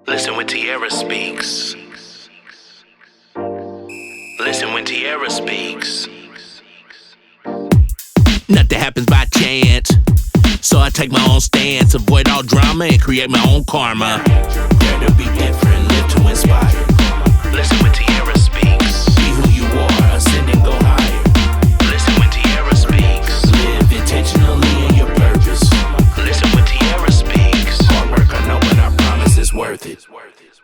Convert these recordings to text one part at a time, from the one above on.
Listen when Tierra speaks. Listen when Tierra speaks. Nothing happens by chance, so I take my own stance, avoid all drama and create my own karma. Dare to be different, live to inspire. Listen when Tierra speaks. Be who you are, ascend and go higher. Listen when Tierra speaks. Live intentionally in your purpose. Listen when Tierra speaks. Hard work, I know, but I promise it's worth it.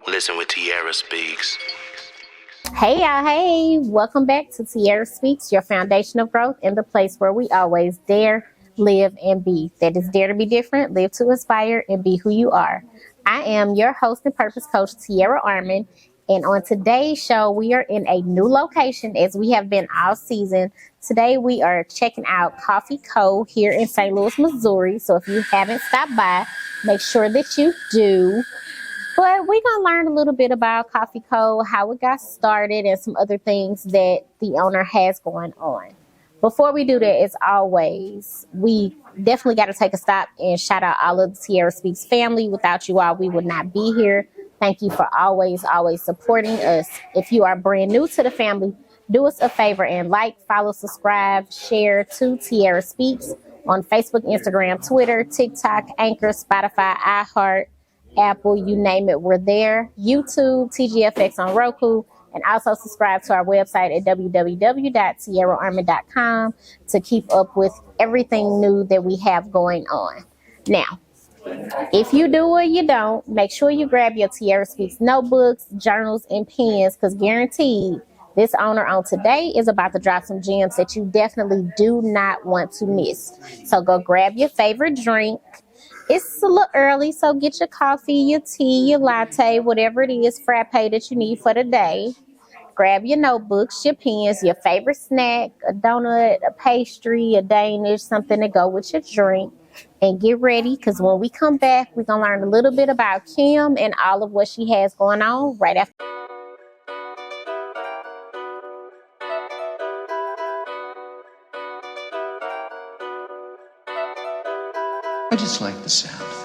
Listen when Tierra speaks. Hey y'all, hey, welcome back to Tierra Speaks, your foundation of growth and the place where we always dare, live, and be. That is dare to be different, live to inspire, and be who you are. I am your host and purpose coach, Tierra Armand, and on today's show, we are in a new location as we have been all season. Today, we are checking out Coffee Co. here in St. Louis, Missouri. So if you haven't stopped by, make sure that you do. But we're going to learn a little bit about Coffee Co., how it got started, and some other things that the owner has going on. Before we do that, as always, we definitely got to take a stop and shout out all of the Tierra Speaks family. Without you all, we would not be here. Thank you for always supporting us. If you are brand new to the family, do us a favor and like, follow, subscribe, share to Tierra Speaks on Facebook, Instagram, Twitter, TikTok, Anchor, Spotify, iHeart, Apple, you name it, we're there. YouTube, TGFX on Roku, and also subscribe to our website at www.tierraarmand.com to keep up with everything new that we have going on. Now, if you do or you don't, make sure you grab your Tierra Speaks notebooks, journals, and pens, because guaranteed, this owner on today is about to drop some gems that you definitely do not want to miss. So go grab your favorite drink. It's a little early, so get your coffee, your tea, your latte, whatever it is, frappe that you need for the day. Grab your notebooks, your pens, your favorite snack, a donut, a pastry, a Danish, something to go with your drink. And get ready, because when we come back, we're going to learn a little bit about Kim and all of what she has going on right after. I just like the sound of it.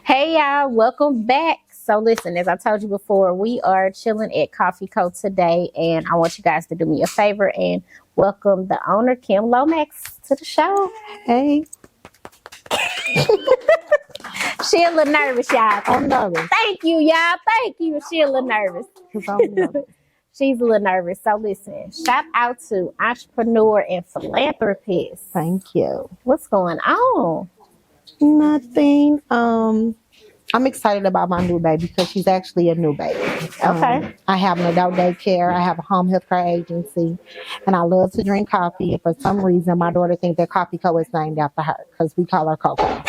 Hey y'all, welcome back. So listen, as I told you before, we are chilling at Coffee Co. today, and I want you guys to do me a favor and welcome the owner, Kim Lomax, to the show. Hey. She a little nervous, y'all. I'm nervous. Thank you, y'all. Thank you. She a little nervous. She's a little nervous. So listen, shout out to entrepreneur and philanthropist. Thank you. What's going on? Nothing. I'm excited about my new baby because she's actually a new baby. Okay. I have an adult daycare. I have a home health care agency, and I love to drink coffee. And for some reason, my daughter thinks that Coffee Co. is named after her because we call her Coco.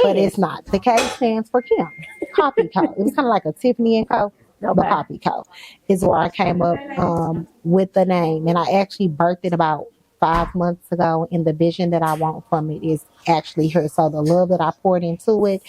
But it's not. The K stands for Kim. Coffee Co. It was kind of like a Tiffany and Co. Okay. But Coffee Co. is where I came up with the name, and I actually birthed it about 5 months ago, and the vision that I want from it is actually her. So the love that I poured into it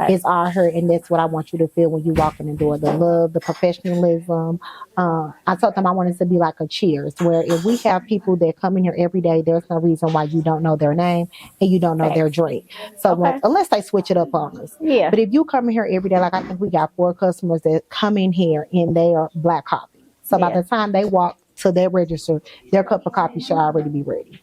is all her, and that's what I want you to feel when you walk in the door. The love, the professionalism. I told them I wanted to be like a Cheers, where if we have people that come in here every day, there's no reason why you don't know their name and you don't know their drink. So unless they switch it up on us. Yeah. But if you come in here every day, like I think we got 4 customers that come in here and they are black coffee. So by the time they walk to that register, their cup of coffee should already be ready.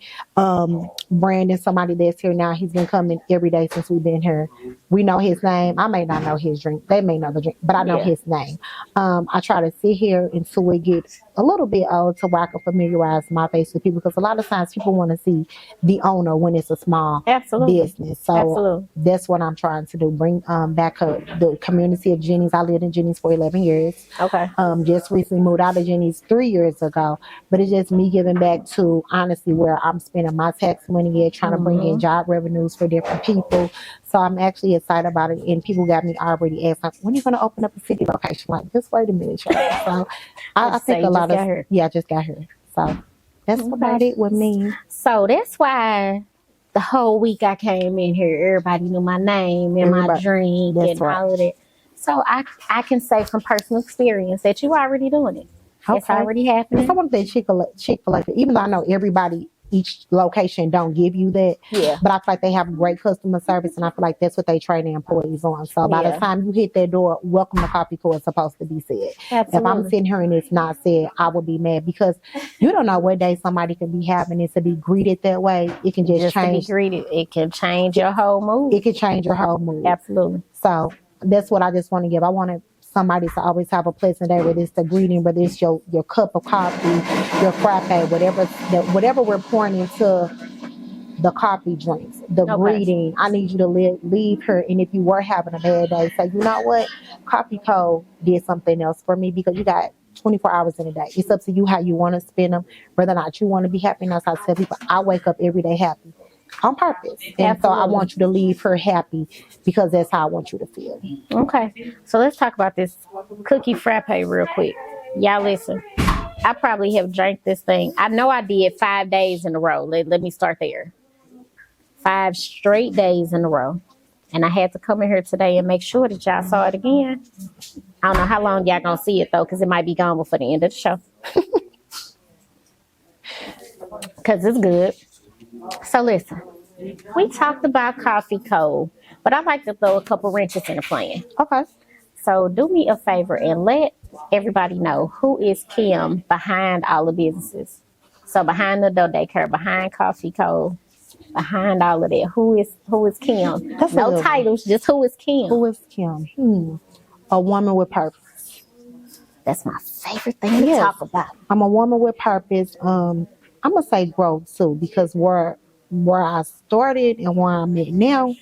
Brandon, somebody that's here now, he's been coming every day since we've been here. We know his name. I may not know his drink. They may know the drink, but I know Yeah. his name. I try to sit here until it gets a little bit old to where I can familiarize my face with people, because a lot of times people want to see the owner when it's a small Absolutely. business. So Absolutely. that's what I'm trying to do. Bring back the community of Jenny's. I lived in Jenny's for 11 years. Okay. Just recently moved out of Jenny's 3 years ago. But it's just me giving back to honestly where I'm spending my tax money at, trying to bring in job revenues for different people. So I'm actually excited about it. And people got me already asked, like, when are you going to open up a city location? Like, just wait a minute, child. So I So think you a just lot got of, here. yeah, I just got here. So that's about it with me. So that's why the whole week I came in here, everybody knew my name and my Everybody- drink that's and right. all of that. So I can say from personal experience that you already doing it. It's Okay. already happening. Someone that Chick-fil-A, even though I know everybody, each location don't give you that, Yeah. but I feel like they have great customer service, and I feel like that's what they train their employees on. So by Yeah. the time you hit that door, welcome to Coffee Co. is supposed to be said. If I'm Absolutely. sitting here and it's not said, I will be mad, because you don't know what day somebody can be having it. To be greeted that way, it can just Just to be change. greeted, it can change your whole mood. It can change your whole mood. Absolutely. So that's what I just want to give. I wanted somebody to always have a pleasant day, whether it's the greeting, whether it's your cup of coffee, your frappe, whatever we're pouring into the coffee drinks, the Okay. greeting. I need you to leave her. And if you were having a bad day, say, you know what? Coffee Co. did something else for me, because you got 24 hours in a day. It's up to you how you want to spend them, whether or not you want to be happy. And as I tell people, I wake up every day happy on purpose. And so I Absolutely. want you to leave her happy, because that's how I want you to feel. Okay. So let's talk about this cookie frappe real quick. Y'all listen. I probably have drank this thing. I know I did 5 days in a row. Let me start there. 5 straight days in a row. And I had to come in here today and make sure that y'all saw it again. I don't know how long y'all gonna see it though, because it might be gone before the end of the show. Because it's good. So listen, we talked about Coffee Co., but I like to throw a couple wrenches in the plan. Okay. So do me a favor and let everybody know who is Kim behind all the businesses. So behind the Doe Daycare, behind Coffee Co., behind all of that. Who is Kim? That's a No good one. titles, just who is Kim. Who is Kim? A woman with purpose. That's my favorite thing to Yes. talk about. I'm a woman with purpose. I'm gonna say growth too, because where I started and where I'm at now,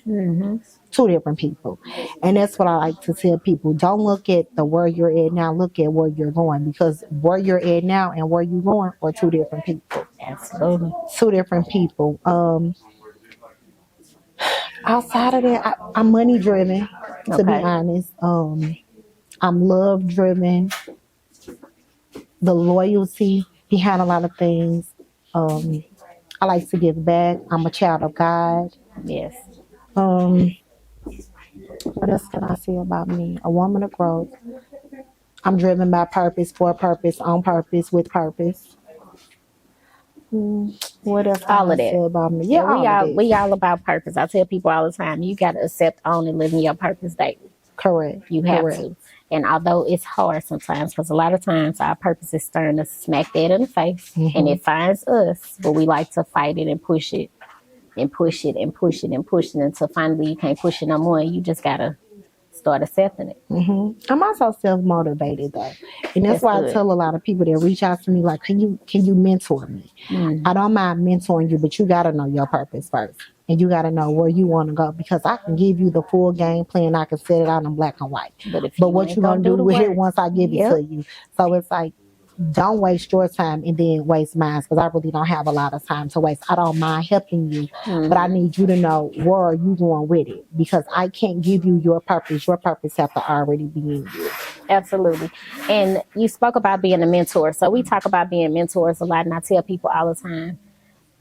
two different people. And that's what I like to tell people. Don't look at the where you're at now, look at where you're going, because where you're at now and where you're going are two different people. Absolutely. Two different people. Outside of that, I'm money driven, to be Okay. honest. I'm love driven. The loyalty behind a lot of things. I like to give back. I'm a child of God. Yes. What else can I say about me? A woman of growth. I'm driven by purpose, for purpose, on purpose, with purpose. What else can All I of that. say about me? Yeah, all of it. we all about purpose. I tell people all the time, you got to accept, own, and live in your purpose daily. Correct. You have Correct. to. And although it's hard sometimes, because a lot of times our purpose is staring us smack dead in the face, and it finds us, but we like to fight it and push it and push it and push it and push it until finally you can't push it no more. You just got to start accepting it. I'm also self-motivated though, and That's that's why good. I tell a lot of people that reach out to me like, can you mentor me? I don't mind mentoring you, but you got to know your purpose first, and you got to know where you want to go, because I can give you the full game plan. I can set it out in black and white, But what ain't you gonna do the with it work, once I give it to you? So it's like, don't waste your time and then waste mine, because I really don't have a lot of time to waste. I don't mind helping you, but I need you to know where are you going with it, because I can't give you your purpose. Your purpose have to already be in you. Absolutely. And you spoke about being a mentor. So we talk about being mentors a lot, and I tell people all the time,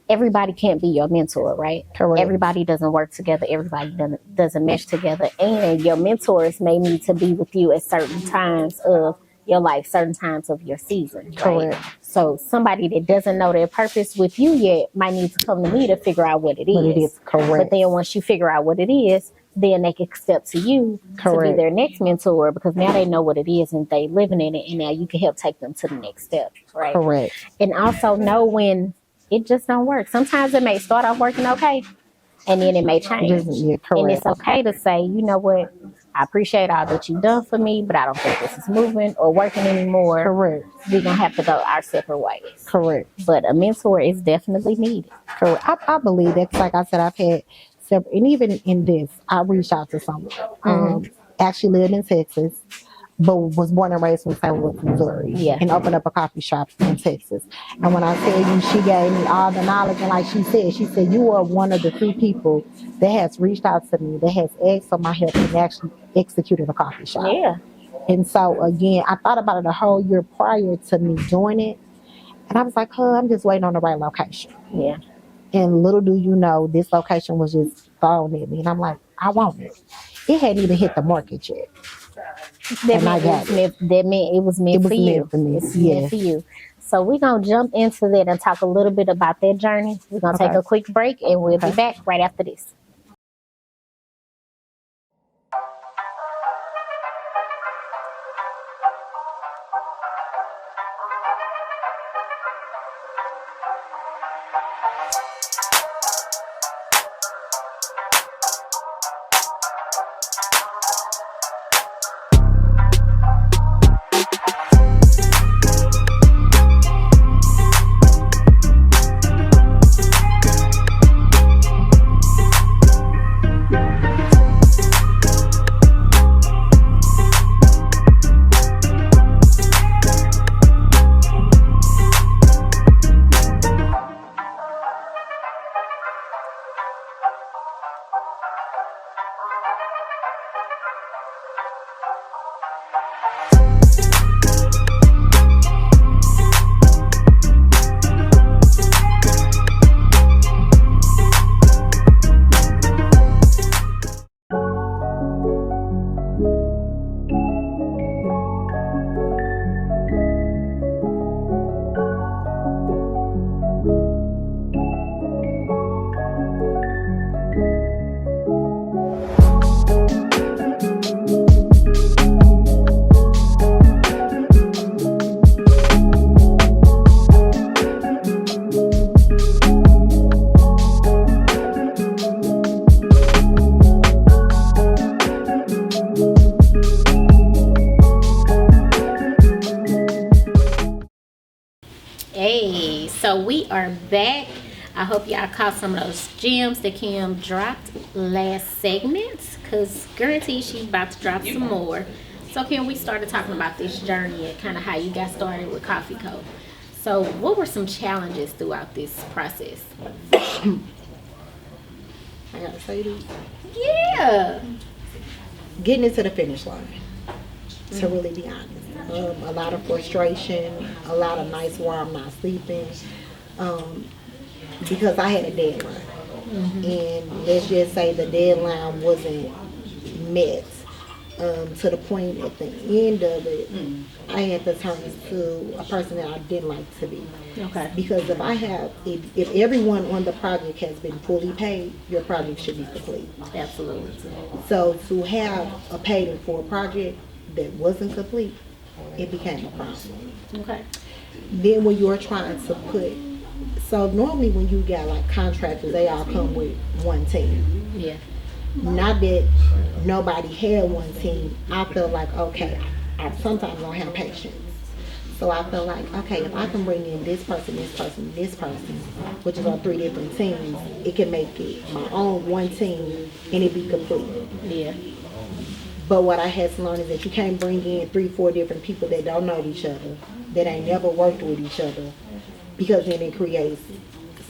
everybody can't be your mentor, right? Correct. Everybody doesn't work together. Everybody doesn't mesh together. And your mentors may need to be with you at certain times of your life, certain times of your season. Right? Correct. So somebody that doesn't know their purpose with you yet might need to come to me to figure out what it is. What it is. Correct. But then once you figure out what it is, then they can step to you to be Correct. their next mentor, because now they know what it is and they living in it, and now you can help take them to the next step, right? Correct. And also know when it just don't work. Sometimes it may start off working okay, and then it may change. Yeah, And correct. it's okay to say, you know what, I appreciate all that you've done for me, but I don't think this is moving or working anymore. Correct. We're going to have to go our separate ways. Correct. But a mentor is definitely needed. Correct. I believe that's, like I said, I've had several, and even in this, I reached out to someone. Actually lived in Texas, but was born and raised in St. Louis, Missouri, Yeah. and opened up a coffee shop in Texas. And when I tell you, she gave me all the knowledge, and like she said, you are one of the few people that has reached out to me, that has asked for my help, and actually executed a coffee shop. Yeah. And so again, I thought about it a whole year prior to me doing it, and I was like, I'm just waiting on the right location. Yeah. And little do you know, this location was just thrown at me, and I'm like, I want it. It hadn't even hit the market yet. That And I meant, got that meant it was meant It was for you. meant for me, It's yeah. meant for you. So we're going to jump into that and talk a little bit about that journey. We're going to take Okay. a quick break, and we'll be Okay. back right after this. Hey, so we are back. I hope y'all caught some of those gems that Kim dropped last segment, because guarantee she's about to drop some more. So Kim, we started talking about this journey and kind of how you got started with Coffee Co. So what were some challenges throughout this process? I gotta say this. Yeah. Getting it to the finish line, to really be honest. A lot of frustration, a lot of nights where I'm not sleeping, because I had a deadline. And let's just say the deadline wasn't met, to the point at the end of it, I had to turn to a person that I didn't like to be. Okay. Because if everyone on the project has been fully paid, your project should be complete. Absolutely. So to have a paid in full project that wasn't complete, it became a problem. Okay. Then when you're trying to so normally when you got like contractors, they all come with one team. Yeah. Not that nobody had one team. I feel like, okay, I sometimes don't have patience. So I feel like, okay, if I can bring in this person, which is on 3 different teams, it can make it my own one team and it be complete. Yeah. But what I had to learn is that you can't bring in 3-4 different people that don't know each other, that ain't never worked with each other, because then it creates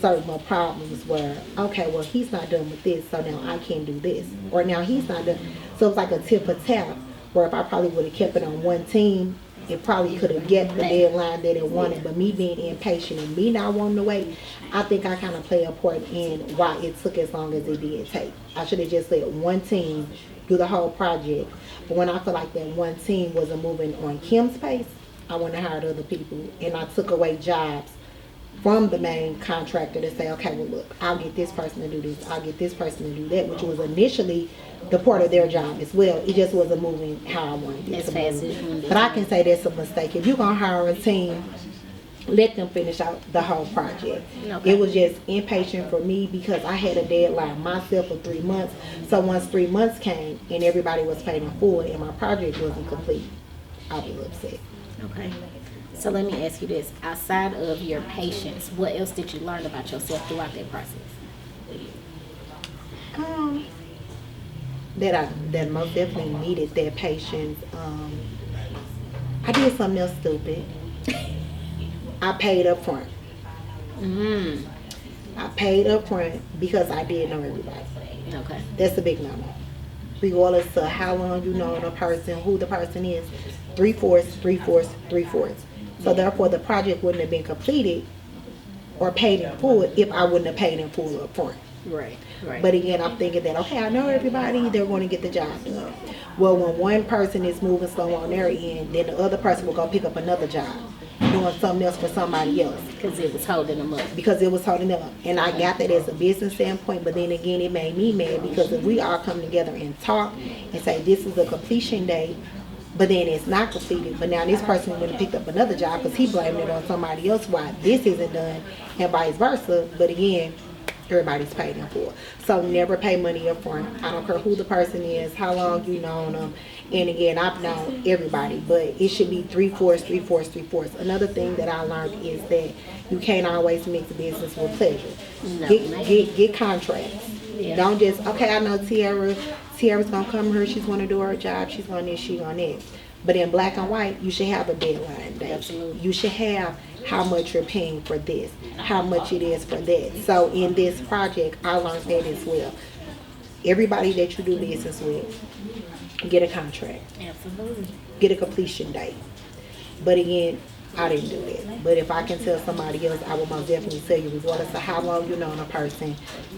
certain problems where, okay, well, he's not done with this, so now I can't do this. Or now he's not done. So it's like a tip for tap, where if I probably would have kept it on one team, it probably could have get the deadline that it wanted. But me being impatient and me not wanting to wait, I think I kind of play a part in why it took as long as it did take. I should have just let one team do the whole project. But when I feel like that one team wasn't moving on Kim's pace, I went and hired other people, and I took away jobs from the main contractor to say, okay, well, look, I'll get this person to do this, I'll get this person to do that, which was initially the part of their job as well. It just wasn't moving how I wanted it As to fast move. as you wanted it But to I can say that's a mistake. If you're going to hire a team, let them finish out the whole project. Okay. It was just impatient for me because I had a deadline myself for 3 months. So once 3 months came and everybody was paid in full and my project wasn't complete, I'll be upset. Okay. So let me ask you this. Outside of your patience, what else did you learn about yourself throughout that process? That most definitely needed that patience. I did something else stupid. I paid up front. I paid up front because I did know everybody. Okay. That's a big number. Regardless of how long you know the person, who the person is, 3/4, 3/4, 3/4. So therefore the project wouldn't have been completed or paid in full if I wouldn't have paid in full up front. Right. Right. But again, I'm thinking that, okay, I know everybody, they're going to get the job done. Well, when one person is moving slow on their end, then the other person will go pick up another job, doing something else for somebody else. because it was holding them up. Because it was holding them up. And I got that as a business standpoint, but then again, it made me mad because if we all come together and talk and say this is a completion date, but then it's not completed, but now this person went and picked up another job because he blamed it on somebody else why this isn't done, and vice versa. But again, everybody's paid in full. So never pay money up front. I don't care who the person is, how long you known them. And again, I've known everybody, but it should be 3/4, 3/4, 3/4. Another thing that I learned is that you can't always mix business with pleasure. No, Get contracts. Yeah. Don't just, okay, I know Tiara's gonna come here, she's gonna do her job, she's gonna this, she's gonna that. But in black and white, you should have a deadline date. Absolutely. You should have how much you're paying for this, how much it is for that. So in this project, I learned that as well. Everybody that you do business with, get a contract, Absolutely. get a completion date. But again, I didn't do that. But if I can tell somebody else, I will most definitely tell you, regardless of how long you know a person,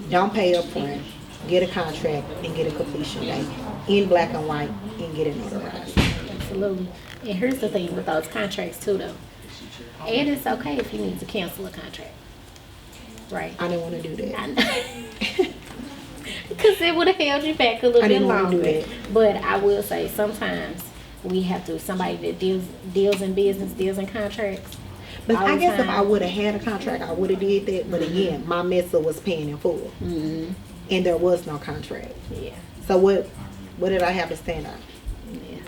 don't pay up front, get a contract, and get a completion date in black and white, and get it notarized. Absolutely. And here's the thing with those contracts too, though. And it's okay if you need to cancel a contract. Right. I didn't want to do that. Because it would have held you back a little I bit didn't wanna do longer. that. But I will say sometimes we have to, somebody that deals in business, deals in contracts. But all I the guess if time. I would have had a contract, I would have did that. But again, my mess up was paying in full. And there was no contract. Yeah. So what did I have to stand on? Yeah.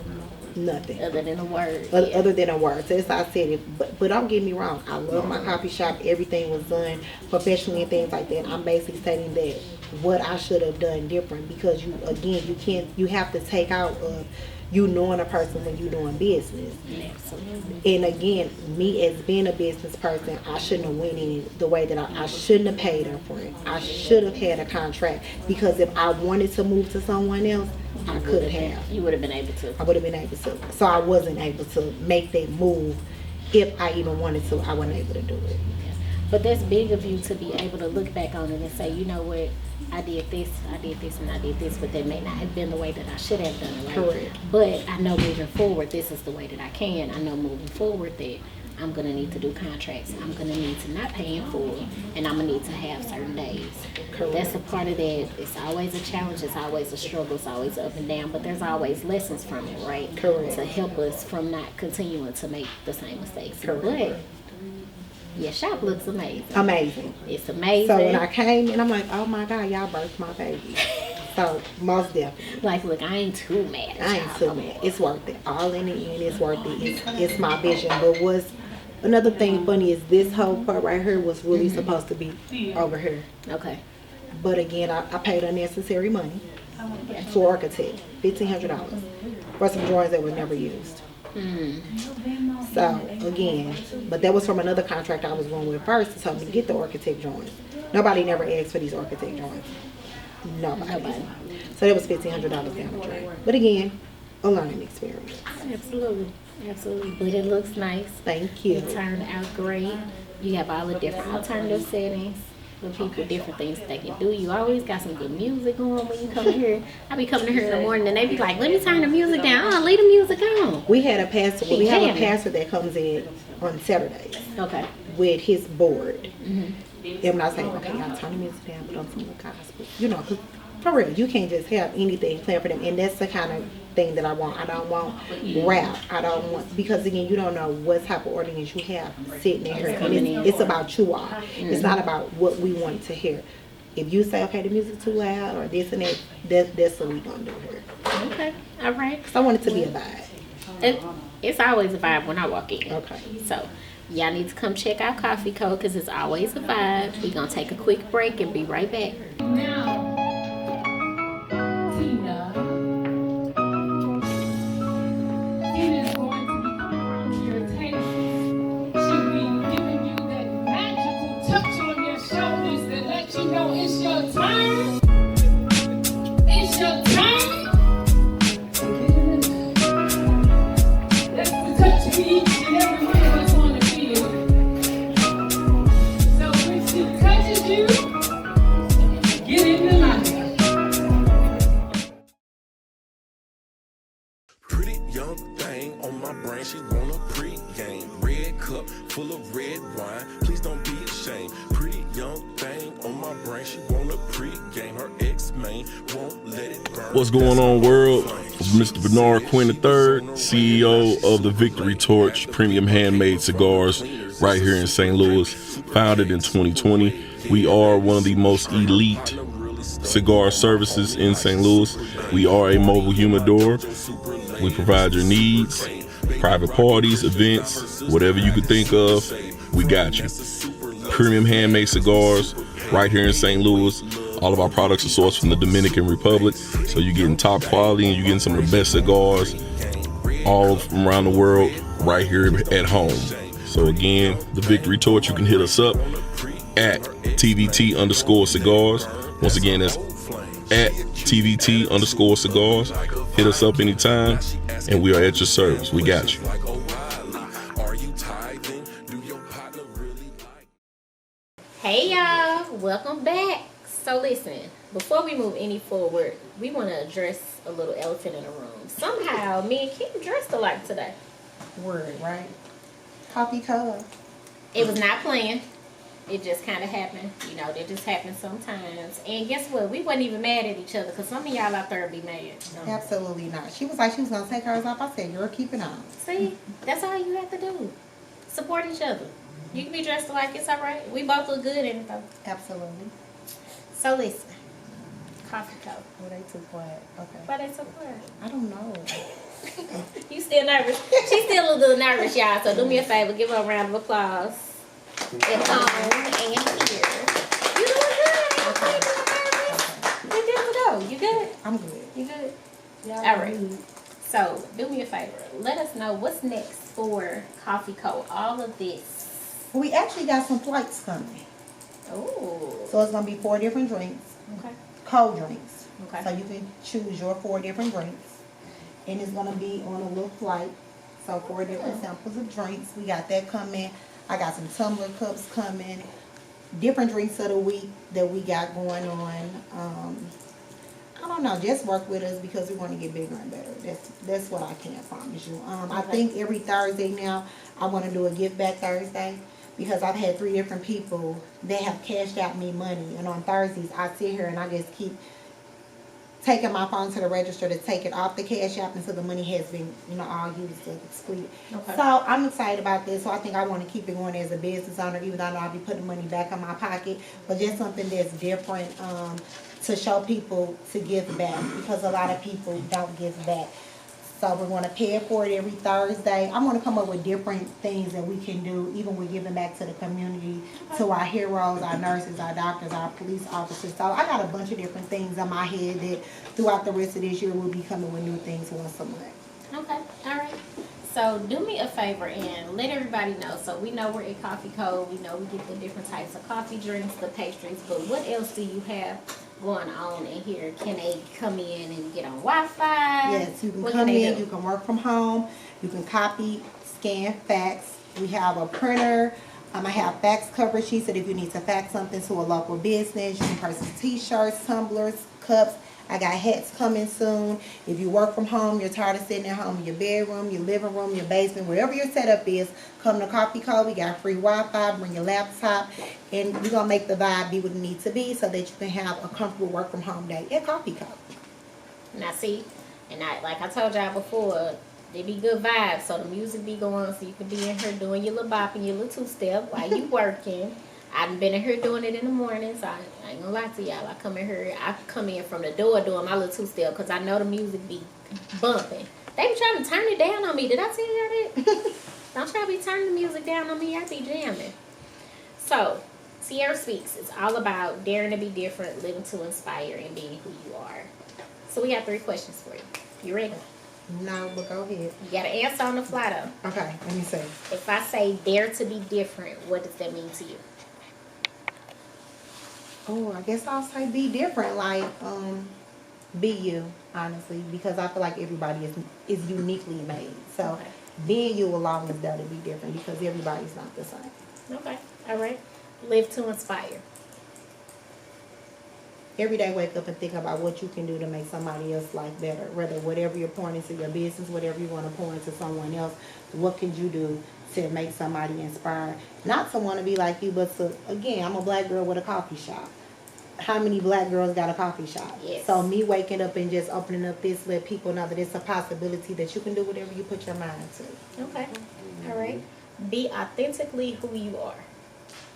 Nothing. Other than a word. yeah. Other than a word. So as I said, but don't get me wrong. I love my coffee shop. Everything was done professionally and things like that. I'm basically stating that what I should have done different because you have to take out of you knowing a person when you're doing business. Absolutely. And again, me as being a business person, I shouldn't have went in the way that I shouldn't have paid up for it. I should have had a contract because if I wanted to move to someone else, I could have. You would have been able to. I would have been able to. So I wasn't able to make that move. If I even wanted to, I wasn't able to do it. But that's big of you to be able to look back on it and say, you know what, I did this, and I did this, but that may not have been the way that I should have done it, right? Correct. But I know moving forward, this is the way that I can. I know moving forward that I'm going to need to do contracts. I'm going to need to not pay in full, and I'm going to need to have certain days. Correct. That's a part of that. It's always a challenge. It's always a struggle. It's always up and down, but there's always lessons from it, right? Correct. To help us from not continuing to make the same mistakes. Correct. But your shop looks amazing. Amazing. It's amazing. So when I came in, I'm like, oh my God, y'all birthed my baby. So most definitely. Like, look, I ain't too mad at I ain't y'all too no mad. more. It's worth it. All in the end, it's worth it. It's my vision. But what's another thing funny is this whole part right here was really supposed to be over here. Okay. But again, I paid unnecessary money to architect, $1,500 for some drawings that were never used. So again, but that was from another contract I was going with first to tell me to get the architect drawings. Nobody never asked for these architect drawings. Nobody. So that was $1,500 down the drain. But again, a learning experience. Absolutely. Absolutely. But it looks nice. Thank you. It turned out great. You have all the different alternative settings for people, different things they can do. You always got some good music on when you come here. I be coming here in the morning and they be like, let me turn the music down. Leave the music on. We had a pastor. We have a jamming. pastor that comes in on Saturdays. Okay. with his board. I'm not saying, okay, y'all turn the music down, but I'm from the gospel. You know, 'cause for real, you can't just have anything playing for them. And that's the kind of thing that I want. I don't want rap. I don't want, because again, you don't know what type of audience you have sitting in here. And it's about you all. It's not about what we want to hear. If you say, okay, the music's too loud or this and that's what we gonna do here. Okay. All right. So I want it to be a vibe. It's always a vibe when I walk in. Okay. So y'all need to come check out Coffee Co. because it's always a vibe. We're going to take a quick break and be right back. Now, Tina, Tina's going to be coming around your table. She'll be giving you that magical touch on your shoulders that let you know it's your turn. It's your turn. That's the touch we each and every one of us want to feel. So when she touches you, get in the line. Pretty young thing on my brain, she want a pre-game. Red cup full of red wine, please don't be ashamed. Pretty young thing on my brain, she want a pre-game. Her ex-main won't let it burn. What's going on, world? Mr. Bernard Quinn III, CEO of the Victory Torch Premium Handmade Cigars right here in St. Louis, founded in 2020. We are one of the most elite cigar services in St. Louis. We are a mobile humidor. We provide your needs, private parties, events, whatever you could think of, we got you. Premium handmade cigars right here in St. Louis. All of our products are sourced from the Dominican Republic, so you're getting top quality and you're getting some of the best cigars all from around the world right here at home. So again, the Victory Torch, you can hit us up at TVT_cigars. Once again, that's at TVT_cigars. Hit us up anytime, and we are at your service. We got you. Hey y'all, welcome back. So listen, before we move any forward, we want to address a little elephant in the room. Somehow, me and Kim dressed alike today. Word, right? Coffee Co. It was not planned. It just kind of happened. You know, that just happens sometimes. And guess what? We wasn't even mad at each other because some of y'all out there be mad. Absolutely not. She was like, she was going to take hers off. I said, girl, keep it on. See, that's all you have to do. Support each other. You can be dressed alike, it's all right. We both look good in it though. Absolutely. So listen, Coffee Co. Oh, they too quiet. Okay. Why they so quiet? I don't know. You still nervous? She's still a little nervous, y'all. So do me a favor, give her a round of applause. At home and here. You doing good? Okay. You good to go? You good? I'm good. You good? Yeah, All right. So do me a favor. Let us know what's next for Coffee Co. All of this. We actually got some flights coming. Oh. So it's going to be 4 different drinks. Okay. Cold drinks. Okay. So you can choose your 4 different drinks. And it's going to be on a little flight. So 4 different samples of drinks. We got that coming. I got some tumbler cups coming. Different drinks of the week that we got going on. I don't know. Just work with us because we want to get bigger and better. That's what I can promise you. I think every Thursday now I want to do a Give Back Thursday. Because I've had 3 different people that have cashed out me money. And on Thursdays, I sit here and I just keep taking my phone to the register to take it off the cash app until the money has been, all used to split. Okay. So I'm excited about this. So I think I want to keep it going as a business owner, even though I'll be putting money back in my pocket. But just something that's different to show people to give back. Because a lot of people don't give back. So we're going to pay it forward every Thursday. I'm going to come up with different things that we can do, even with giving back to the community, to our heroes, our nurses, our doctors, our police officers. So I got a bunch of different things in my head that throughout the rest of this year we'll be coming with new things once a month. Okay, all right. So do me a favor and let everybody know. So we know we're at Coffee Co. We know we get the different types of coffee drinks, the pastries, but what else do you have going on in here? Can they come in and get on Wi-Fi? Yes, you can come in, you can work from home, you can copy, scan, fax. We have a printer, I have fax cover sheets that if you need to fax something to a local business, you can purchase t-shirts, tumblers, cups. I got hats coming soon. If you work from home, you're tired of sitting at home in your bedroom, your living room, your basement, wherever your setup is, come to Coffee Co. We got free Wi-Fi, bring your laptop, and we're going to make the vibe be what it needs to be so that you can have a comfortable work from home day at Coffee Co. Now see, and like I told y'all before, they be good vibes, so the music be going, so you can be in here doing your little bop and your little two-step while you working. I done been in here doing it in the morning, so I ain't gonna lie to y'all. I come in from the door doing my little two-step, because I know the music be bumping. They be trying to turn it down on me. Did I tell y'all that? Don't try to be turning the music down on me. I be jamming. So, Tierra Speaks is all about daring to be different, living to inspire, and being who you are. So we have 3 questions for you. You ready? No, but go ahead. You got to answer on the fly, though. Okay, let me see. If I say dare to be different, what does that mean to you? Oh, I guess I'll say be different. Like, be you, honestly, because I feel like everybody is uniquely made. So, Okay. being you alone is better to be different because everybody's not the same. Okay. All right. Live to inspire. Every day, wake up and think about what you can do to make somebody else's life better. Whether whatever you're pouring into your business, whatever you want to pour into someone else, what can you do to make somebody inspired? Not to want to be like you, but to, again, I'm a black girl with a coffee shop. How many black girls got a coffee shop? Yes. So me waking up and just opening up this, let people know that it's a possibility that you can do whatever you put your mind to. Okay. All right. Be authentically who you are.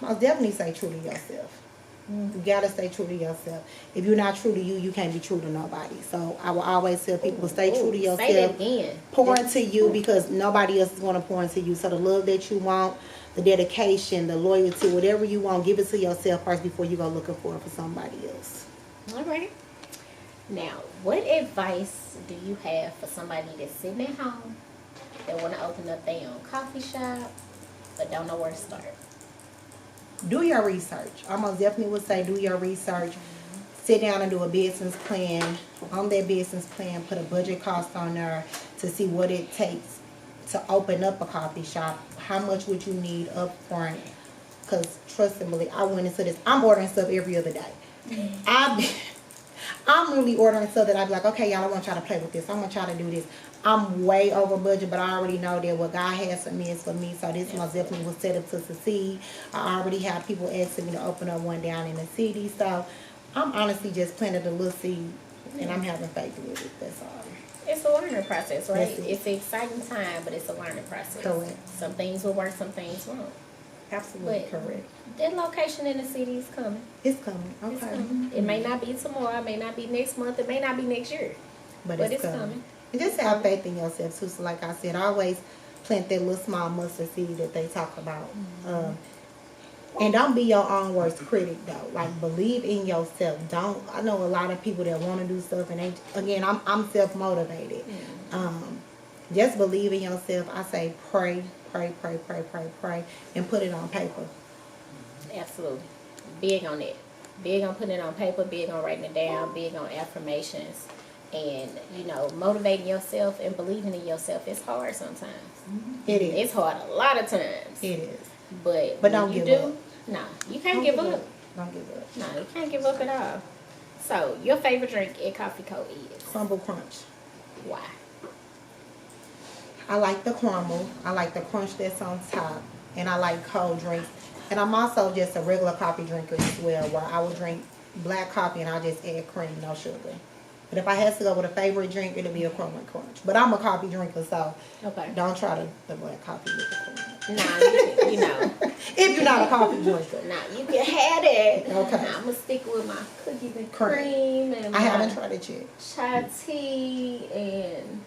Most definitely say true to yourself. You gotta stay true to yourself. If you're not true to you, you can't be true to nobody. So I will always tell people, stay true to yourself. Say that again. Pour into you because nobody else is going to pour into you. So the love that you want, the dedication, the loyalty, whatever you want, give it to yourself first before you go looking for it for somebody else. All right. Now, what advice do you have for somebody that's sitting at home that want to open up their own coffee shop but don't know where to start? Do your research. I most definitely would say do your research. Sit down and do a business plan. On that business plan, put a budget cost on there to see what it takes to open up a coffee shop. How much would you need up front? Because trust and believe, I went into this. I'm ordering stuff every other day. I'm really ordering stuff that I'd be like, okay, y'all, I want y'all to play with this. I want y'all to do this. I'm way over budget, but I already know that what God has for me is for me. So this most definitely was set up to succeed. I already have people asking me to open up one down in the city. So I'm honestly just planting a little seed, and I'm having faith with it. That's all. It's a learning process, right? That's it. It's an exciting time, but it's a learning process. Correct. Some things will work, some things won't. Absolutely But correct. that location in the city is coming. It's coming. It's Okay. coming. It may not be tomorrow, it may not be next month, it may not be next year. But But it's it's coming. coming. And just have faith in yourself too. So like I said, always plant that little small mustard seed that they talk about. And don't be your own worst critic though. Like believe in yourself. I know a lot of people that want to do stuff and I'm self motivated. Just believe in yourself. I say pray, and put it on paper. Absolutely. Big on it. Big on putting it on paper, big on writing it down, big on affirmations. And, motivating yourself and believing in yourself is hard sometimes. It is. It's hard a lot of times. It is. But But when don't you give do, up. no, you can't Don't give up. Don't give up. No, you can't give up at all. So, your favorite drink at Coffee Co. is? Crumble crunch. Why? I like the crumble. I like the crunch that's on top. And I like cold drinks. And I'm also just a regular coffee drinker as well, where I will drink black coffee and I'll just add cream, no sugar. But if I had to go with a favorite drink, it'll be a crumble crunch. But I'm a coffee drinker, so Okay. don't try the black coffee with the cream. Nah, If you're not a coffee drinker. Nah, you can have it. Okay. I'm going to stick with my cookies and Correct. cream and I my haven't tried it yet. chai tea and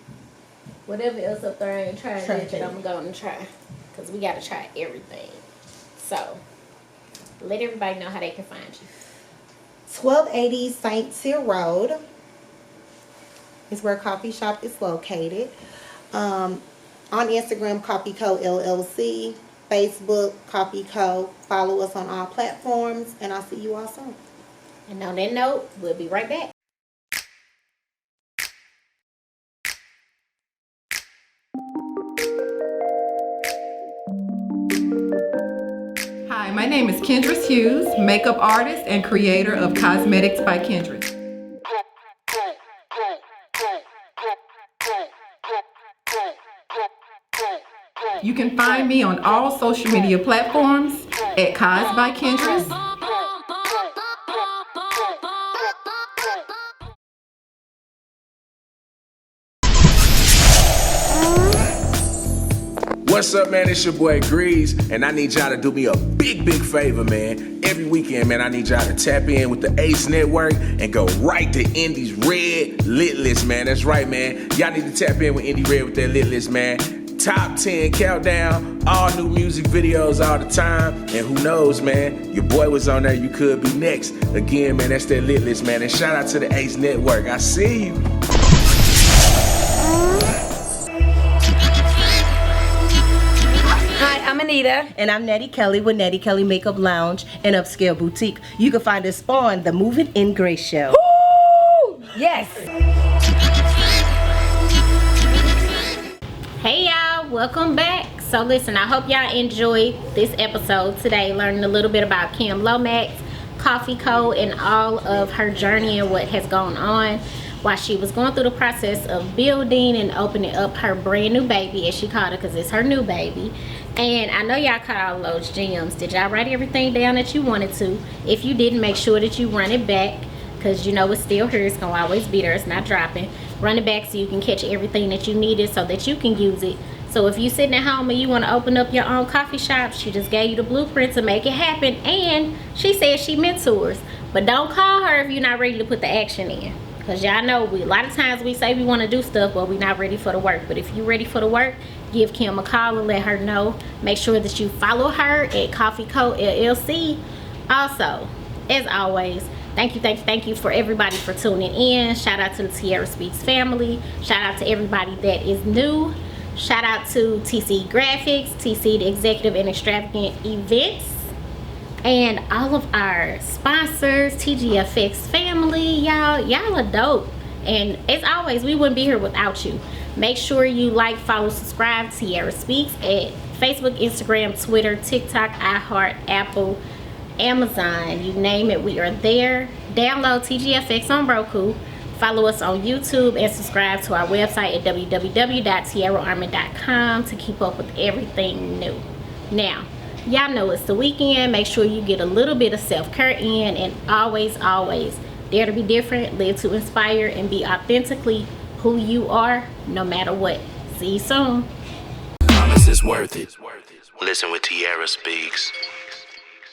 whatever else up there I ain't tried Try yet that it. I'm going to try. Because we got to try everything. So, let everybody know how they can find you. 1280 St. Cyr Road is where Coffee Shop is located. On Instagram, Coffee Co. LLC. Facebook, Coffee Co. Follow us on all platforms. And I'll see you all soon. And on that note, we'll be right back. my name is Kendris Hughes, makeup artist and creator of Cosmetics by Kendris. You can find me on all social media platforms at Cos by Kendris. What's up, man? It's your boy Grease, and I need y'all to do me a big favor, man. Every weekend, man, I need y'all to tap in with the Ace Network and go right to Indie's Red Lit List, man. That's right, man. Y'all need to tap in with Indie Red with that Lit List, man. Top 10 countdown, all new music videos all the time, and who knows, man, your boy was on there, you could be next. Again, man, that's that Lit List, man, and shout out to the Ace Network. I see you. Hi, I'm Anita, and I'm Nettie Kelly with Nettie Kelly Makeup Lounge and Upscale Boutique. You can find us on the Moving in Grace show. Woo! Yes. Hey y'all, welcome back. So listen, I hope y'all enjoyed this episode today, learning a little bit about Kim Lomax, Coffee Co, and all of her journey and what has gone on while she was going through the process of building and opening up her brand new baby, as she called it, because it's her new baby. And I know y'all caught all those gems. Did y'all write everything down that you wanted to? If you didn't, make sure that you run it back, because you know it's still here. It's gonna always be there. It's not dropping. Run it back so you can catch everything that you needed so that you can use it. So if you're sitting at home and you want to open up your own coffee shop, she just gave you the blueprint to make it happen. And she said she mentors. But don't call her if you're not ready to put the action in. Because y'all know, a lot of times we say we want to do stuff, but we're not ready for the work. But if you're ready for the work, give Kim a call and let her know. Make sure that you follow her at Coffee Co LLC. Also, as always, thank you for everybody for tuning in. Shout out to the Tierra Speaks family. Shout out to everybody that is new. Shout out to TC Graphics, TC the Executive and Extravagant Events, and all of our sponsors, TGFX family. Y'all are dope. And as always, we wouldn't be here without you. Make sure you like, follow, subscribe to Tierra Speaks at Facebook, Instagram, Twitter, TikTok, iHeart, Apple, Amazon, you name it, we are there. Download TGFX on Roku. Follow us on YouTube and subscribe to our website at www.tierraarmy.com to keep up with everything new. Now, y'all know it's the weekend. Make sure you get a little bit of self-care in, and always dare to be different, live to inspire, and be authentically who you are no matter what. See you soon. Promise it's worth it. Listen with Tierra Speaks.